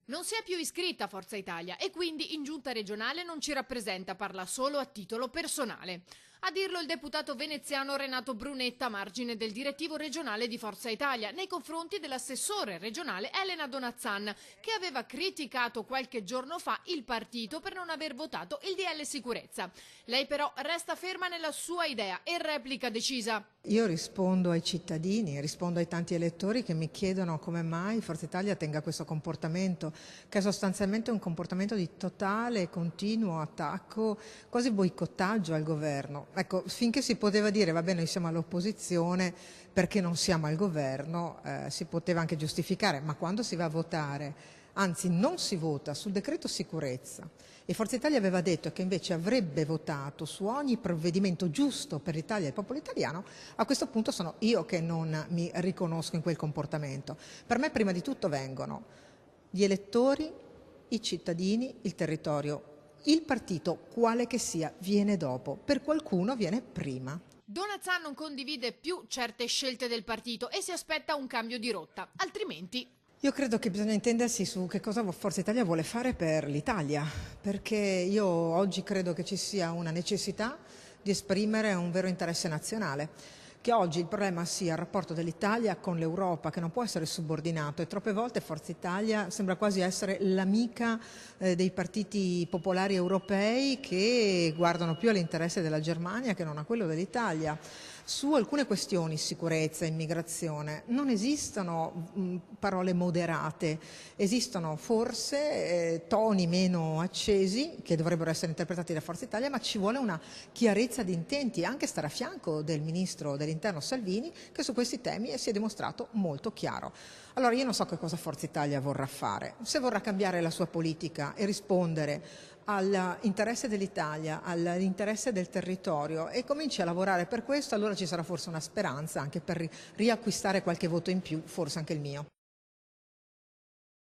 Non si è più iscritta a Forza Italia e quindi in giunta regionale non ci rappresenta, parla solo a titolo personale. A dirlo il deputato veneziano Renato Brunetta, a margine del direttivo regionale di Forza Italia, nei confronti dell'assessore regionale Elena Donazzan, che aveva criticato qualche giorno fa il partito per non aver votato il DL Sicurezza. Lei però resta ferma nella sua idea e replica decisa. Io rispondo ai cittadini, rispondo ai tanti elettori che mi chiedono come mai Forza Italia tenga questo comportamento, che è sostanzialmente un comportamento di totale e continuo attacco, quasi boicottaggio al governo. Ecco, finché si poteva dire va bene, noi siamo all'opposizione perché non siamo al governo, si poteva anche giustificare, ma quando si va a votare, anzi non si vota sul decreto sicurezza e Forza Italia aveva detto che invece avrebbe votato su ogni provvedimento giusto per l'Italia e il popolo italiano, a questo punto sono io che non mi riconosco in quel comportamento. Per me prima di tutto vengono gli elettori, i cittadini, il territorio. Il partito, quale che sia, viene dopo, per qualcuno viene prima. Donazzan non condivide più certe scelte del partito e si aspetta un cambio di rotta, altrimenti... Io credo che bisogna intendersi su che cosa Forza Italia vuole fare per l'Italia, perché io oggi credo che ci sia una necessità di esprimere un vero interesse nazionale, che oggi il problema sia il rapporto dell'Italia con l'Europa, che non può essere subordinato e troppe volte Forza Italia sembra quasi essere l'amica dei partiti popolari europei che guardano più all'interesse della Germania che non a quello dell'Italia. Su alcune questioni, sicurezza, immigrazione, non esistono parole moderate, esistono forse toni meno accesi che dovrebbero essere interpretati da Forza Italia, ma ci vuole una chiarezza di intenti, anche stare a fianco del Ministro dell'Interno Salvini, che su questi temi si è dimostrato molto chiaro. Allora io non so che cosa Forza Italia vorrà fare, se vorrà cambiare la sua politica e rispondere all'interesse dell'Italia, all'interesse del territorio e cominci a lavorare per questo, allora ci sarà forse una speranza anche per riacquistare qualche voto in più, forse anche il mio.